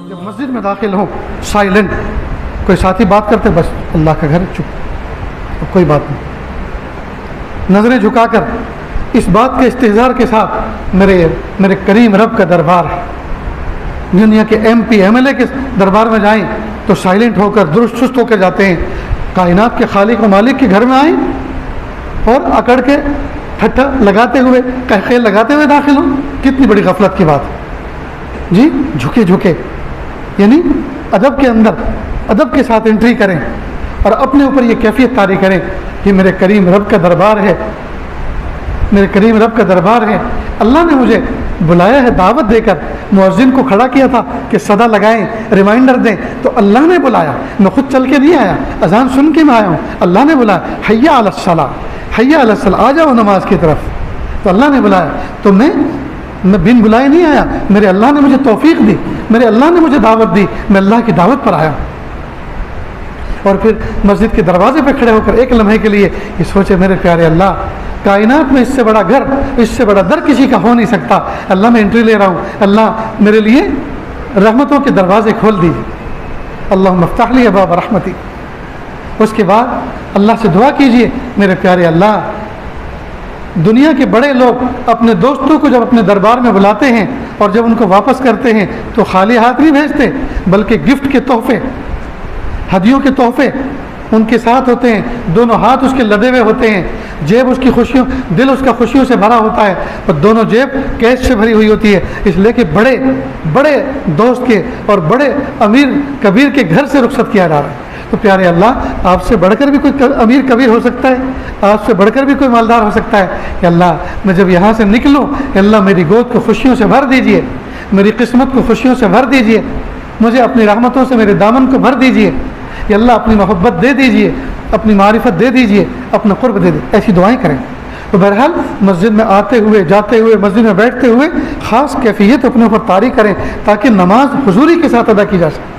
جب مسجد میں داخل ہوں سائلنٹ، کوئی ساتھی بات کرتے بس اللہ کا گھر چپ، کوئی بات نہیں، نظریں جھکا کر اس بات کے استحضار کے ساتھ میرے کریم رب کا دربار ہے۔ دنیا کے M P M L A کے دربار میں جائیں تو سائلنٹ ہو کر درست چست ہو کر جاتے ہیں، کائنات کے خالق و مالک کے گھر میں آئیں اور اکڑ کے ٹھٹھا لگاتے ہوئے قہقہے لگاتے ہوئے داخل ہوں، کتنی بڑی غفلت کی بات ہے جی۔ جھکے جھکے یعنی ادب کے اندر ادب کے ساتھ انٹری کریں اور اپنے اوپر یہ کیفیت طاری کریں کہ میرے کریم رب کا دربار ہے، میرے کریم رب کا دربار ہے۔ اللہ نے مجھے بلایا ہے دعوت دے کر، مؤذن کو کھڑا کیا تھا کہ صدا لگائیں، ریمائنڈر دیں، تو اللہ نے بلایا، میں خود چل کے نہیں آیا، اذان سن کے میں آیا ہوں، اللہ نے بلایا حی علی الصلاۃ، حی علی الصلاۃ، آ جاؤ نماز کی طرف، تو اللہ نے بلایا، تو میں بن بلائے نہیں آیا، میرے اللہ نے مجھے توفیق دی، میرے اللہ نے مجھے دعوت دی، میں اللہ کی دعوت پر آیا۔ اور پھر مسجد کے دروازے پہ کھڑے ہو کر ایک لمحے کے لیے یہ سوچے میرے پیارے اللہ، کائنات میں اس سے بڑا گھر، اس سے بڑا در کسی کا ہو نہیں سکتا، اللہ میں انٹری لے رہا ہوں، اللہ میرے لیے رحمتوں کے دروازے کھول دیجیے، اللہم افتح لی ابواب رحمتی۔ اس کے بعد اللہ سے دعا کیجئے میرے پیارے اللہ، دنیا کے بڑے لوگ اپنے دوستوں کو جب اپنے دربار میں بلاتے ہیں اور جب ان کو واپس کرتے ہیں تو خالی ہاتھ نہیں بھیجتے، بلکہ گفٹ کے تحفے، ہدیوں کے تحفے ان کے ساتھ ہوتے ہیں، دونوں ہاتھ اس کے لدے ہوئے ہوتے ہیں، جیب اس کی خوشیوں، دل اس کا خوشیوں سے بھرا ہوتا ہے، اور دونوں جیب کیش سے بھری ہوئی ہوتی ہے، اس لیے کہ بڑے بڑے دوست کے اور بڑے امیر کبیر کے گھر سے رخصت کیا جا رہا ہے۔ تو پیارے اللہ، آپ سے بڑھ کر بھی کوئی امیر کبیر ہو سکتا ہے، آپ سے بڑھ کر بھی کوئی مالدار ہو سکتا ہے، کہ اللہ میں جب یہاں سے نکلوں، اللہ میری گود کو خوشیوں سے بھر دیجئے، میری قسمت کو خوشیوں سے بھر دیجئے، مجھے اپنی رحمتوں سے میرے دامن کو بھر دیجئے، یا اللہ اپنی محبت دے دیجئے، اپنی معرفت دے دیجئے، اپنا قرب دے دیجئے، ایسی دعائیں کریں۔ تو بہرحال مسجد میں آتے ہوئے جاتے ہوئے مسجد میں بیٹھتے ہوئے خاص کیفیت اپنے اوپر طاری کریں تاکہ نماز حضوری کے ساتھ ادا کی جا سکے۔